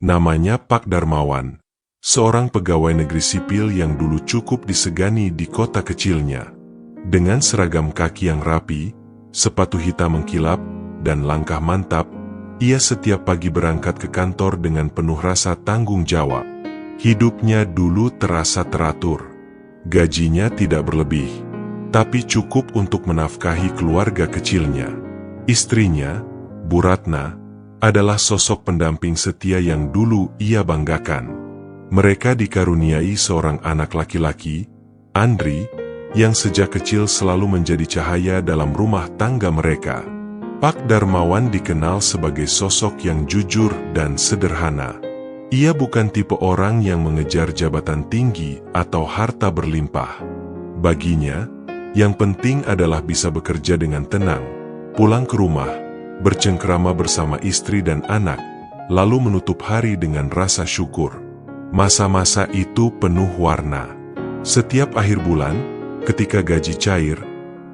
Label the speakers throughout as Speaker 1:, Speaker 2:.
Speaker 1: Namanya Pak Darmawan, seorang pegawai negeri sipil yang dulu cukup disegani di kota kecilnya. Dengan seragam kaki yang rapi, sepatu hitam mengkilap, dan langkah mantap, ia setiap pagi berangkat ke kantor dengan penuh rasa tanggung jawab. Hidupnya dulu terasa teratur. Gajinya tidak berlebih, tapi cukup untuk menafkahi keluarga kecilnya. Istrinya, Bu Ratna, adalah sosok pendamping setia yang dulu ia banggakan. Mereka dikaruniai seorang anak laki-laki, Andri, yang sejak kecil selalu menjadi cahaya dalam rumah tangga mereka. Pak Darmawan dikenal sebagai sosok yang jujur dan sederhana. Ia bukan tipe orang yang mengejar jabatan tinggi atau harta berlimpah. Baginya, yang penting adalah bisa bekerja dengan tenang, pulang ke rumah, bercengkrama bersama istri dan anak, lalu menutup hari dengan rasa syukur. Masa-masa itu penuh warna. Setiap akhir bulan, ketika gaji cair,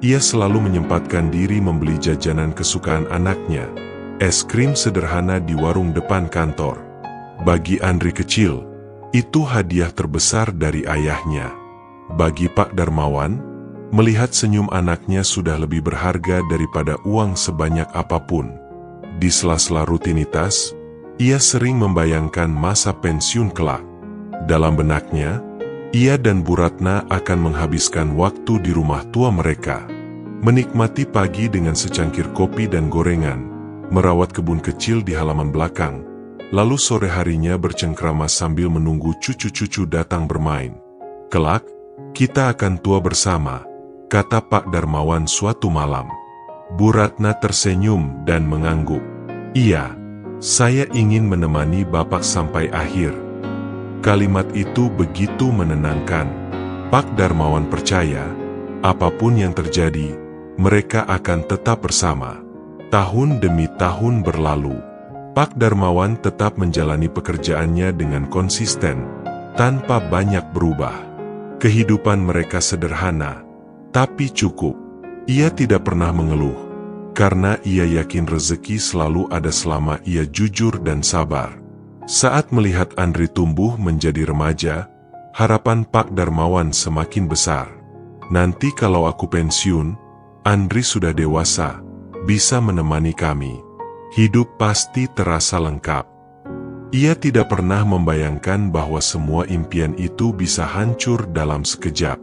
Speaker 1: ia selalu menyempatkan diri membeli jajanan kesukaan anaknya, es krim sederhana di warung depan kantor. Bagi Andri kecil, itu hadiah terbesar dari ayahnya. Bagi Pak Darmawan, melihat senyum anaknya sudah lebih berharga daripada uang sebanyak apapun. Di sela-sela rutinitas, ia sering membayangkan masa pensiun kelak. Dalam benaknya, ia dan Bu Ratna akan menghabiskan waktu di rumah tua mereka, menikmati pagi dengan secangkir kopi dan gorengan, merawat kebun kecil di halaman belakang, lalu sore harinya bercengkrama sambil menunggu cucu-cucu datang bermain. Kelak, kita akan tua bersama, kata Pak Darmawan suatu malam. Bu Ratna tersenyum dan mengangguk. Iya, saya ingin menemani Bapak sampai akhir. Kalimat itu begitu menenangkan. Pak Darmawan percaya, apapun yang terjadi, mereka akan tetap bersama. Tahun demi tahun berlalu. Pak Darmawan tetap menjalani pekerjaannya dengan konsisten, tanpa banyak berubah. Kehidupan mereka sederhana, tapi cukup. Ia tidak pernah mengeluh, karena ia yakin rezeki selalu ada selama ia jujur dan sabar. Saat melihat Andri tumbuh menjadi remaja, harapan Pak Darmawan semakin besar. Nanti kalau aku pensiun, Andri sudah dewasa, bisa menemani kami. Hidup pasti terasa lengkap. Ia tidak pernah membayangkan bahwa semua impian itu bisa hancur dalam sekejap.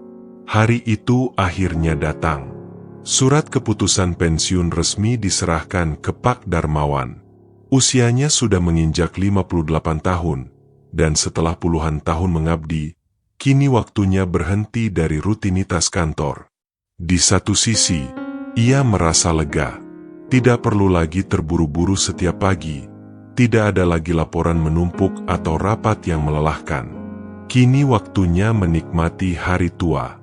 Speaker 1: Hari itu akhirnya datang. Surat keputusan pensiun resmi diserahkan ke Pak Darmawan. Usianya sudah menginjak 58 tahun, dan setelah puluhan tahun mengabdi, kini waktunya berhenti dari rutinitas kantor. Di satu sisi, ia merasa lega. Tidak perlu lagi terburu-buru setiap pagi, tidak ada lagi laporan menumpuk atau rapat yang melelahkan. Kini waktunya menikmati hari tua.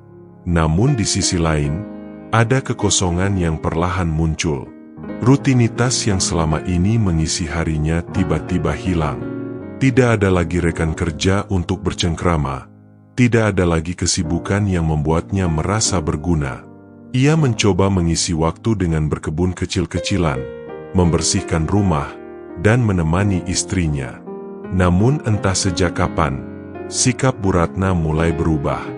Speaker 1: Namun di sisi lain, ada kekosongan yang perlahan muncul. Rutinitas yang selama ini mengisi harinya tiba-tiba hilang. Tidak ada lagi rekan kerja untuk bercengkrama. Tidak ada lagi kesibukan yang membuatnya merasa berguna. Ia mencoba mengisi waktu dengan berkebun kecil-kecilan, membersihkan rumah, dan menemani istrinya. Namun entah sejak kapan, sikap Bu Ratna mulai berubah.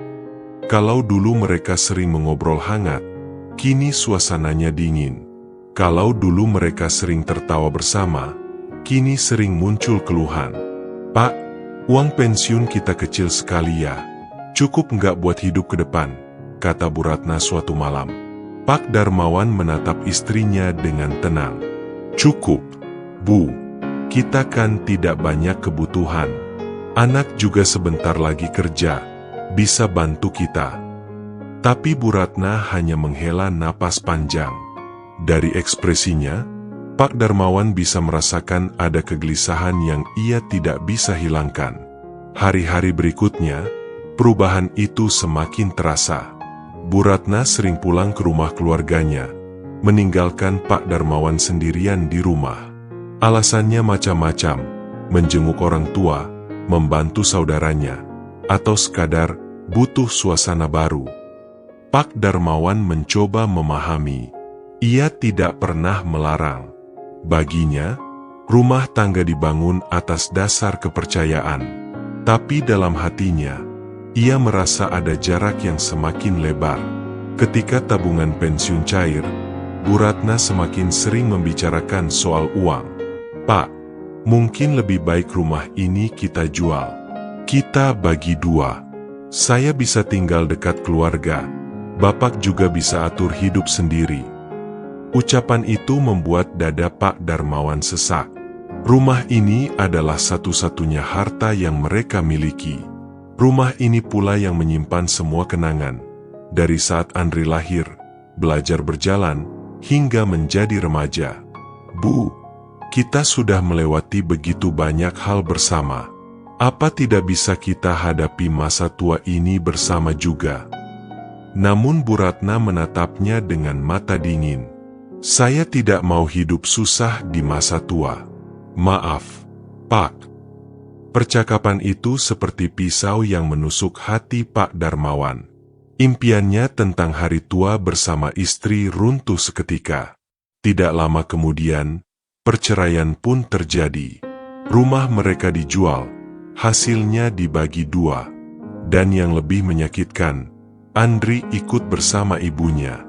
Speaker 1: Kalau dulu mereka sering mengobrol hangat, kini suasananya dingin. Kalau dulu mereka sering tertawa bersama, kini sering muncul keluhan. Pak, uang pensiun kita kecil sekali ya. Cukup nggak buat hidup ke depan, kata Bu Ratna suatu malam. Pak Darmawan menatap istrinya dengan tenang. Cukup, Bu. Kita kan tidak banyak kebutuhan. Anak juga sebentar lagi kerja, bisa bantu kita. Tapi Bu Ratna hanya menghela napas panjang. Dari ekspresinya, Pak Darmawan bisa merasakan ada kegelisahan yang ia tidak bisa hilangkan. Hari-hari berikutnya, perubahan itu semakin terasa. Bu Ratna sering pulang ke rumah keluarganya, meninggalkan Pak Darmawan sendirian di rumah. Alasannya macam-macam, menjenguk orang tua, membantu saudaranya, atau sekadar butuh suasana baru. Pak Darmawan mencoba memahami. Ia tidak pernah melarang. Baginya, Rumah tangga dibangun atas dasar kepercayaan. Tapi dalam hatinya, ia merasa ada jarak yang semakin lebar. Ketika tabungan pensiun cair, Bu Ratna semakin sering membicarakan soal uang. "Pak, mungkin lebih baik rumah ini kita jual. Kita bagi dua. Saya bisa tinggal dekat keluarga. Bapak juga bisa atur hidup sendiri." Ucapan itu membuat dada Pak Darmawan sesak. Rumah ini adalah satu-satunya harta yang mereka miliki. Rumah ini pula yang menyimpan semua kenangan. Dari saat Andri lahir, belajar berjalan, hingga menjadi remaja. "Bu, kita sudah melewati begitu banyak hal bersama. Apa tidak bisa kita hadapi masa tua ini bersama juga?" Namun Bu Ratna menatapnya dengan mata dingin. "Saya tidak mau hidup susah di masa tua. Maaf, Pak." Percakapan itu seperti pisau yang menusuk hati Pak Darmawan. Impiannya tentang hari tua bersama istri runtuh seketika. Tidak lama kemudian, perceraian pun terjadi. Rumah mereka dijual, hasilnya dibagi dua. Dan yang lebih menyakitkan, Andri ikut bersama ibunya.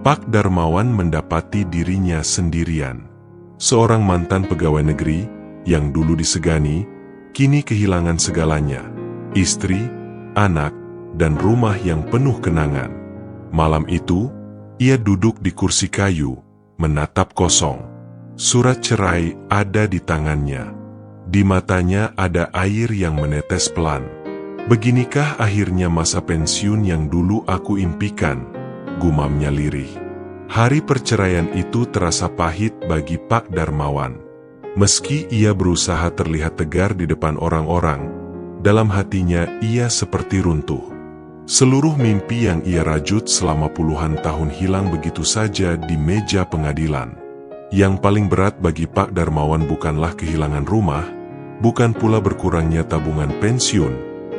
Speaker 1: Pak Darmawan mendapati dirinya sendirian. Seorang mantan pegawai negeri yang dulu disegani, kini kehilangan segalanya. Istri, anak, dan rumah yang penuh kenangan. Malam itu, ia duduk di kursi kayu, menatap kosong. Surat cerai ada di tangannya. Di matanya ada air yang menetes pelan. "Beginikah akhirnya masa pensiun yang dulu aku impikan?" gumamnya lirih. Hari perceraian itu terasa pahit bagi Pak Darmawan. Meski ia berusaha terlihat tegar di depan orang-orang, dalam hatinya ia seperti runtuh. Seluruh mimpi yang ia rajut selama puluhan tahun hilang begitu saja di meja pengadilan. Yang paling berat bagi Pak Darmawan bukanlah kehilangan rumah, bukan pula berkurangnya tabungan pensiun,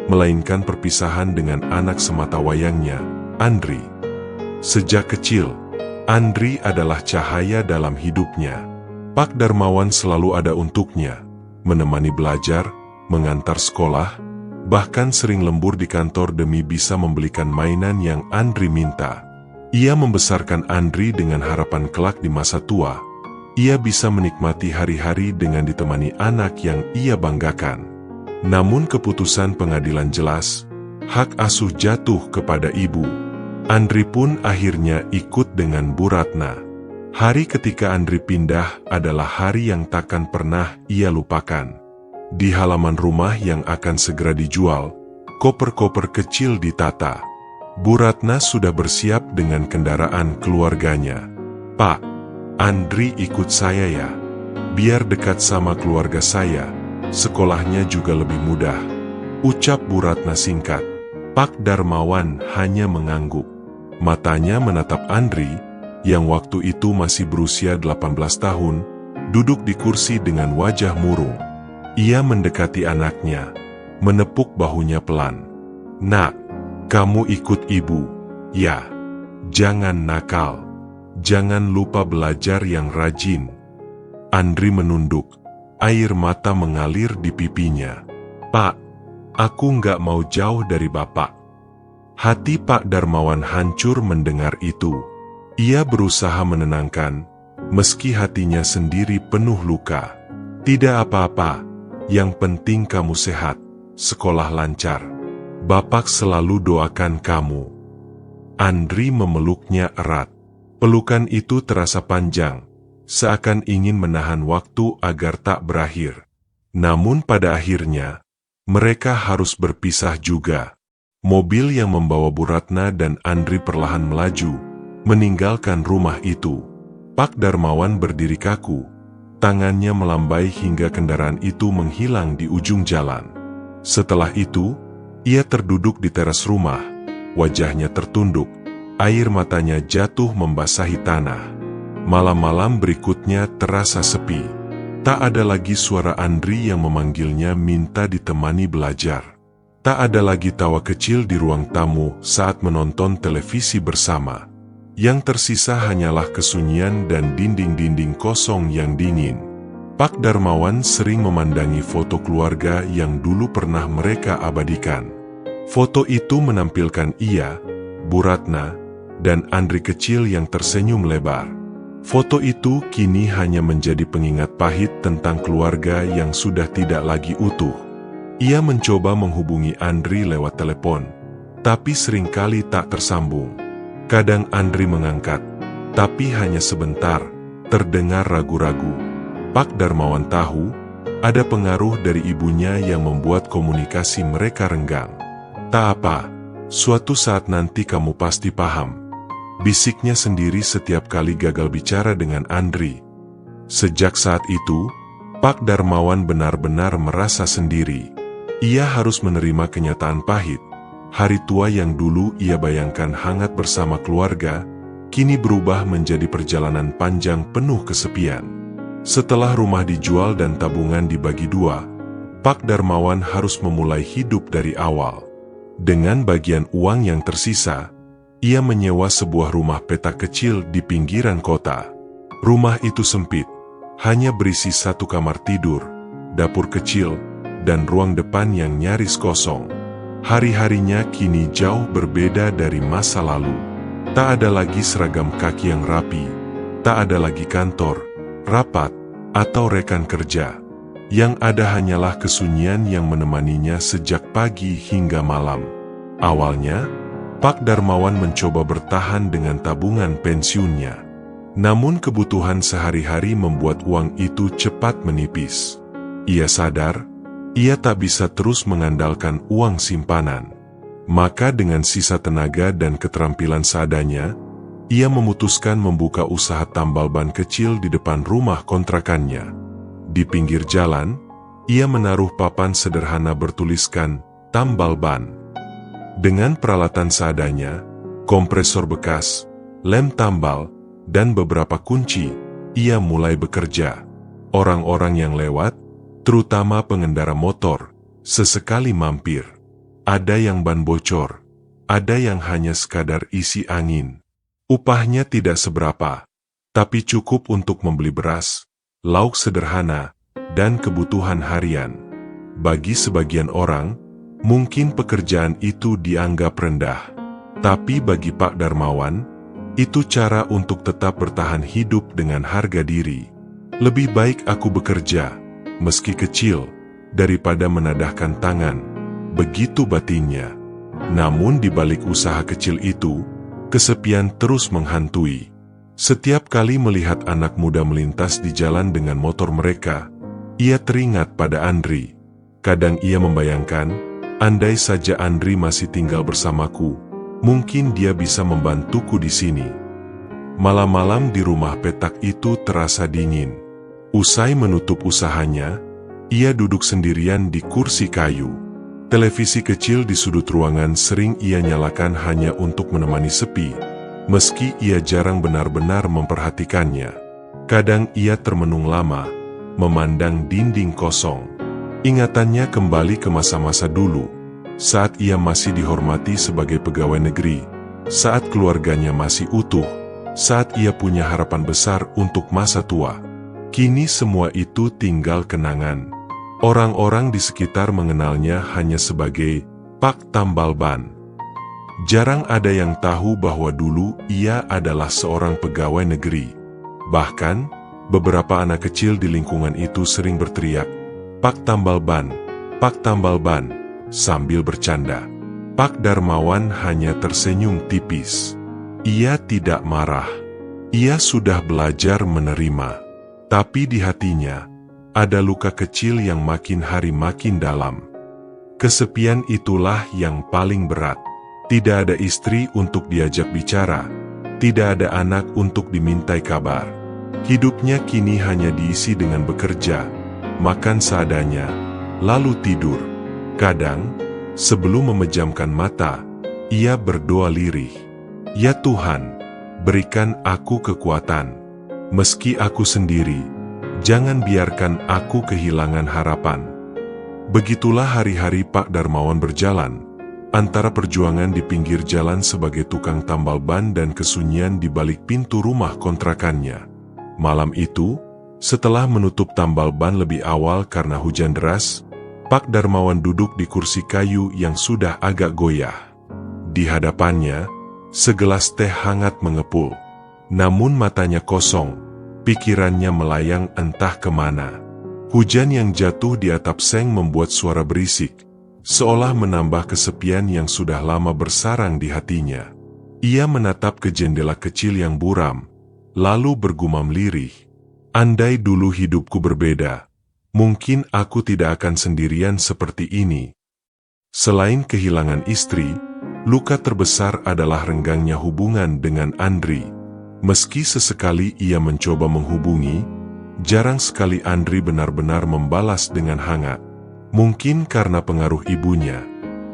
Speaker 1: melainkan perpisahan dengan anak sematawayangnya, Andri. Sejak kecil, Andri adalah cahaya dalam hidupnya. Pak Darmawan selalu ada untuknya, menemani belajar, mengantar sekolah, bahkan sering lembur di kantor demi bisa membelikan mainan yang Andri minta. Ia membesarkan Andri dengan harapan kelak di masa tua, ia bisa menikmati hari-hari dengan ditemani anak yang ia banggakan. Namun keputusan pengadilan jelas, hak asuh jatuh kepada ibu. Andri pun akhirnya ikut dengan Bu Ratna. Hari ketika Andri pindah adalah hari yang takkan pernah ia lupakan. Di halaman rumah yang akan segera dijual, koper-koper kecil ditata. Bu Ratna sudah bersiap dengan kendaraan keluarganya. "Pak, Andri ikut saya ya. Biar dekat sama keluarga saya, sekolahnya juga lebih mudah," ucap Bu Ratna singkat. Pak Darmawan hanya mengangguk. Matanya menatap Andri, yang waktu itu masih berusia 18 tahun, duduk di kursi dengan wajah murung. Ia mendekati anaknya, menepuk bahunya pelan. "Nak, kamu ikut ibu, ya. Jangan nakal. Jangan lupa belajar yang rajin." Andri menunduk, air mata mengalir di pipinya. "Pak, aku nggak mau jauh dari Bapak." Hati Pak Darmawan hancur mendengar itu. Ia berusaha menenangkan, meski hatinya sendiri penuh luka. "Tidak apa-apa, yang penting kamu sehat, sekolah lancar. Bapak selalu doakan kamu." Andri memeluknya erat. Pelukan itu terasa panjang, seakan ingin menahan waktu agar tak berakhir. Namun pada akhirnya, mereka harus berpisah juga. Mobil yang membawa Bu Ratna dan Andri perlahan melaju, meninggalkan rumah itu. Pak Darmawan berdiri kaku, tangannya melambai hingga kendaraan itu menghilang di ujung jalan. Setelah itu, ia terduduk di teras rumah, wajahnya tertunduk, air matanya jatuh membasahi tanah. Malam-malam berikutnya terasa sepi. Tak ada lagi suara Andri yang memanggilnya minta ditemani belajar. Tak ada lagi tawa kecil di ruang tamu saat menonton televisi bersama. Yang tersisa hanyalah kesunyian dan dinding-dinding kosong yang dingin. Pak Darmawan sering memandangi foto keluarga yang dulu pernah mereka abadikan. Foto itu menampilkan ia, Bu Ratna, dan Andri kecil yang tersenyum lebar. Foto itu kini hanya menjadi pengingat pahit tentang keluarga yang sudah tidak lagi utuh. Ia mencoba menghubungi Andri lewat telepon, tapi seringkali tak tersambung. Kadang Andri mengangkat, tapi hanya sebentar, terdengar ragu-ragu. Pak Darmawan tahu, ada pengaruh dari ibunya yang membuat komunikasi mereka renggang. "Tak apa, suatu saat nanti kamu pasti paham," bisiknya sendiri setiap kali gagal bicara dengan Andri. Sejak saat itu, Pak Darmawan benar-benar merasa sendiri. Ia harus menerima kenyataan pahit. Hari tua yang dulu ia bayangkan hangat bersama keluarga, kini berubah menjadi perjalanan panjang penuh kesepian. Setelah rumah dijual dan tabungan dibagi dua, Pak Darmawan harus memulai hidup dari awal. Dengan bagian uang yang tersisa, ia menyewa sebuah rumah petak kecil di pinggiran kota. Rumah itu sempit, hanya berisi satu kamar tidur, dapur kecil, dan ruang depan yang nyaris kosong. Hari-harinya kini jauh berbeda dari masa lalu. Tak ada lagi seragam kaki yang rapi, tak ada lagi kantor, rapat, atau rekan kerja. Yang ada hanyalah kesunyian yang menemaninya sejak pagi hingga malam. Awalnya, Pak Darmawan mencoba bertahan dengan tabungan pensiunnya. Namun kebutuhan sehari-hari membuat uang itu cepat menipis. Ia sadar, ia tak bisa terus mengandalkan uang simpanan. Maka dengan sisa tenaga dan keterampilan seadanya, ia memutuskan membuka usaha tambal ban kecil di depan rumah kontrakannya. Di pinggir jalan, ia menaruh papan sederhana bertuliskan tambal ban. Dengan peralatan seadanya, kompresor bekas, lem tambal, dan beberapa kunci, ia mulai bekerja. Orang-orang yang lewat, terutama pengendara motor, sesekali mampir. Ada yang ban bocor, ada yang hanya sekadar isi angin. Upahnya tidak seberapa, tapi cukup untuk membeli beras, lauk sederhana, dan kebutuhan harian. Bagi sebagian orang, mungkin pekerjaan itu dianggap rendah. Tapi bagi Pak Darmawan, itu cara untuk tetap bertahan hidup dengan harga diri. "Lebih baik aku bekerja, meski kecil, daripada menadahkan tangan," begitu batinnya. Namun di balik usaha kecil itu, kesepian terus menghantui. Setiap kali melihat anak muda melintas di jalan dengan motor mereka, ia teringat pada Andri. Kadang ia membayangkan, andai saja Andri masih tinggal bersamaku, mungkin dia bisa membantuku di sini. Malam-malam di rumah petak itu terasa dingin. Usai menutup usahanya, ia duduk sendirian di kursi kayu. Televisi kecil di sudut ruangan sering ia nyalakan hanya untuk menemani sepi, meski ia jarang benar-benar memperhatikannya. Kadang ia termenung lama, memandang dinding kosong. Ingatannya kembali ke masa-masa dulu, saat ia masih dihormati sebagai pegawai negeri, saat keluarganya masih utuh, saat ia punya harapan besar untuk masa tua. Kini semua itu tinggal kenangan. Orang-orang di sekitar mengenalnya hanya sebagai Pak Tambal Ban. Jarang ada yang tahu bahwa dulu ia adalah seorang pegawai negeri. Bahkan, beberapa anak kecil di lingkungan itu sering berteriak, "Pak Tambal Ban, Pak Tambal Ban," sambil bercanda. Pak Darmawan hanya tersenyum tipis. Ia tidak marah. Ia sudah belajar menerima. Tapi di hatinya, ada luka kecil yang makin hari makin dalam. Kesepian itulah yang paling berat. Tidak ada istri untuk diajak bicara, tidak ada anak untuk dimintai kabar. Hidupnya kini hanya diisi dengan bekerja, makan seadanya, lalu tidur. Kadang, sebelum memejamkan mata, ia berdoa lirih. "Ya Tuhan, berikan aku kekuatan. Meski aku sendiri, jangan biarkan aku kehilangan harapan." Begitulah hari-hari Pak Darmawan berjalan, antara perjuangan di pinggir jalan sebagai tukang tambal ban dan kesunyian di balik pintu rumah kontrakannya. Malam itu, Setelah menutup tambal ban lebih awal karena hujan deras, Pak Darmawan duduk di kursi kayu yang sudah agak goyah. Di hadapannya, segelas teh hangat mengepul. Namun matanya kosong, pikirannya melayang entah kemana. Hujan yang jatuh di atap seng membuat suara berisik, seolah menambah kesepian yang sudah lama bersarang di hatinya. Ia menatap ke jendela kecil yang buram, lalu bergumam lirih. Andai dulu hidupku berbeda, mungkin aku tidak akan sendirian seperti ini. Selain kehilangan istri, luka terbesar adalah renggangnya hubungan dengan Andri. Meski sesekali ia mencoba menghubungi, jarang sekali Andri benar-benar membalas dengan hangat. Mungkin karena pengaruh ibunya,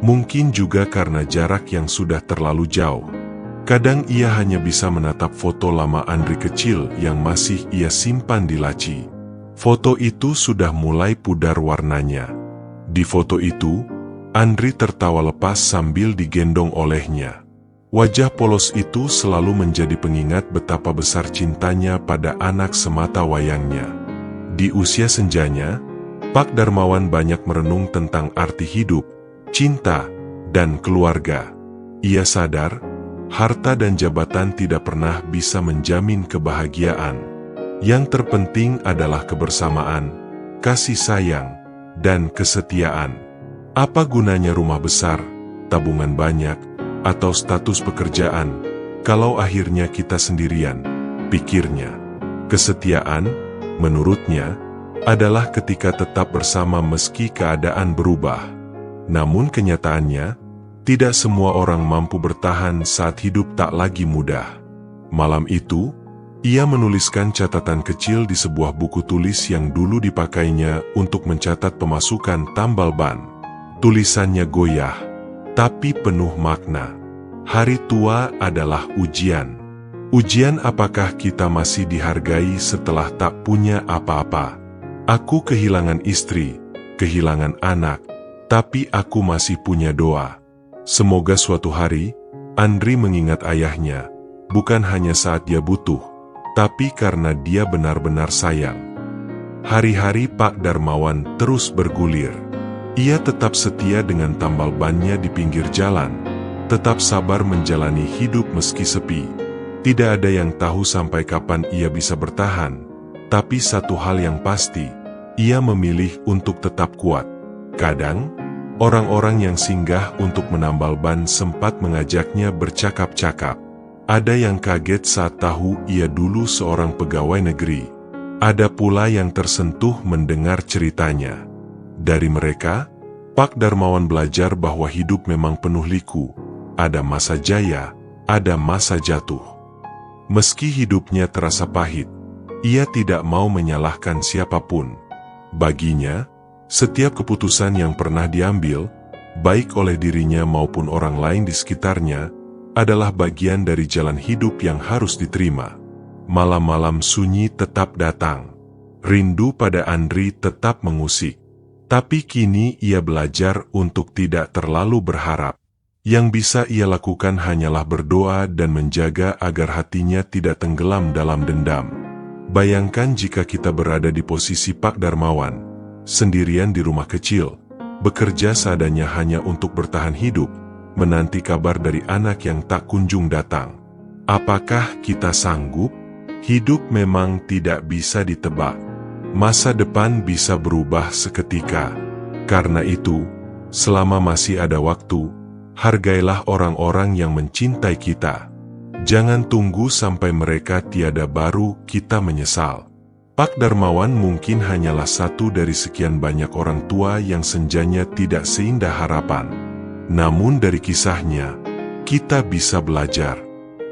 Speaker 1: mungkin juga karena jarak yang sudah terlalu jauh. Kadang ia hanya bisa menatap foto lama Andri kecil yang masih ia simpan di laci. Foto itu sudah mulai pudar warnanya. Di foto itu, Andri tertawa lepas sambil digendong olehnya. Wajah polos itu selalu menjadi pengingat betapa besar cintanya pada anak semata wayangnya. Di usia senjanya, Pak Darmawan banyak merenung tentang arti hidup, cinta, dan keluarga. Ia sadar, harta dan jabatan tidak pernah bisa menjamin kebahagiaan. Yang terpenting adalah kebersamaan, kasih sayang, dan kesetiaan. Apa gunanya rumah besar, tabungan banyak, atau status pekerjaan, kalau akhirnya kita sendirian, pikirnya. Kesetiaan, menurutnya, adalah ketika tetap bersama meski keadaan berubah. Namun kenyataannya, tidak semua orang mampu bertahan saat hidup tak lagi mudah. Malam itu, ia menuliskan catatan kecil di sebuah buku tulis yang dulu dipakainya untuk mencatat pemasukan tambal ban. Tulisannya goyah, tapi penuh makna. Hari tua adalah ujian. Ujian apakah kita masih dihargai setelah tak punya apa-apa. Aku kehilangan istri, kehilangan anak, tapi aku masih punya doa. Semoga suatu hari, Andri mengingat ayahnya, bukan hanya saat dia butuh, tapi karena dia benar-benar sayang. Hari-hari Pak Darmawan terus bergulir. Ia tetap setia dengan tambal bannya di pinggir jalan, tetap sabar menjalani hidup meski sepi. Tidak ada yang tahu sampai kapan ia bisa bertahan, tapi satu hal yang pasti, ia memilih untuk tetap kuat. Kadang, orang-orang yang singgah untuk menambal ban sempat mengajaknya bercakap-cakap. Ada yang kaget saat tahu ia dulu seorang pegawai negeri. Ada pula yang tersentuh mendengar ceritanya. Dari mereka, Pak Darmawan belajar bahwa hidup memang penuh liku. Ada masa jaya, ada masa jatuh. Meski hidupnya terasa pahit, ia tidak mau menyalahkan siapapun. Baginya, setiap keputusan yang pernah diambil, baik oleh dirinya maupun orang lain di sekitarnya, adalah bagian dari jalan hidup yang harus diterima. Malam-malam sunyi tetap datang. Rindu pada Andri tetap mengusik. Tapi kini ia belajar untuk tidak terlalu berharap. Yang bisa ia lakukan hanyalah berdoa dan menjaga agar hatinya tidak tenggelam dalam dendam. Bayangkan jika kita berada di posisi Pak Darmawan, sendirian di rumah kecil, bekerja seadanya hanya untuk bertahan hidup, menanti kabar dari anak yang tak kunjung datang. Apakah kita sanggup? Hidup memang tidak bisa ditebak. Masa depan bisa berubah seketika. Karena itu, selama masih ada waktu, hargailah orang-orang yang mencintai kita. Jangan tunggu sampai mereka tiada baru kita menyesal. Pak Darmawan mungkin hanyalah satu dari sekian banyak orang tua yang senjanya tidak seindah harapan. Namun dari kisahnya, kita bisa belajar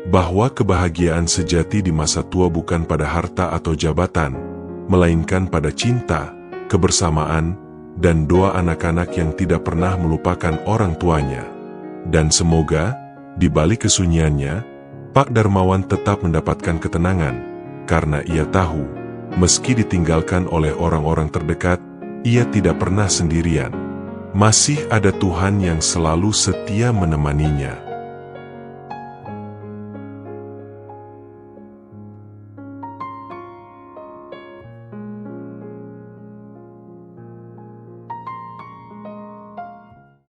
Speaker 1: bahwa kebahagiaan sejati di masa tua bukan pada harta atau jabatan, melainkan pada cinta, kebersamaan, dan doa anak-anak yang tidak pernah melupakan orang tuanya. Dan semoga, di balik kesunyiannya, Pak Darmawan tetap mendapatkan ketenangan, karena ia tahu, meski ditinggalkan oleh orang-orang terdekat, ia tidak pernah sendirian. Masih ada Tuhan yang selalu setia menemaninya.